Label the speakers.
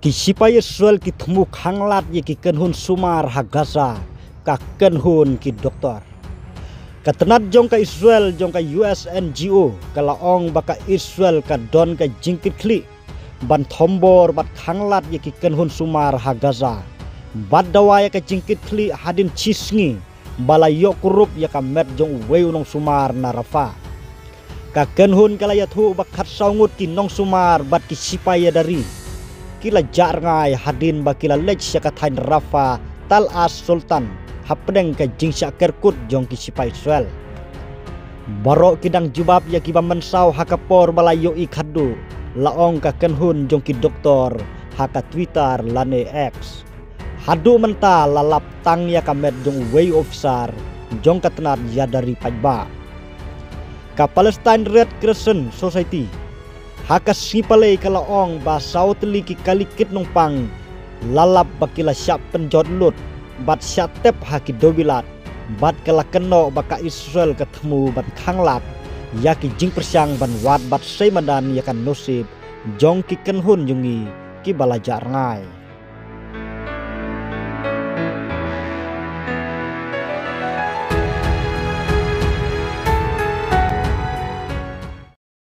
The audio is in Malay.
Speaker 1: Ki sipaya Israel ki temu khanglat ye ki kenhun sumar ha Gaza ka kenhun ki doktor. Katenat jong ka Israel jong ka US NGO kalaong baka Israel ka don ka jingkit kli ban thombor bat khanglat ye ki kenhun sumar ha Gaza. Bad dawaya ka jingkit kli hadin cisngi bala yok kurup ya ka met jong weu nong sumar na Rafa. Ka kenhun kalaya thu bakat saungut ki nong sumar bat ki sipaya dari. Kila jarngai hadin bakila lej syakatain Rafa Tal As Sultan hapdeng ka jingsya kerkut jong ki sipai Israel. Barok kidang jubab ya ki bamensau hakapor balayo ikhadu laong ka kenhun jong ki doktor haka Twitter lane X. Hadu menta lalap tang ya kamet jong way officer jong katenat ya dari pajba. Ka Palestine Red Crescent Society haka sipalay kalaong ba sautli ki kalikit nung pang lalap bakila siap penjot lut bat syatep haki dobilat bat kala keno baka Israel ketemu ban khanglat yaki jing persyang ban wat bat seimadan yakan nusib jong ki kenhun jungi ki balajar ngai.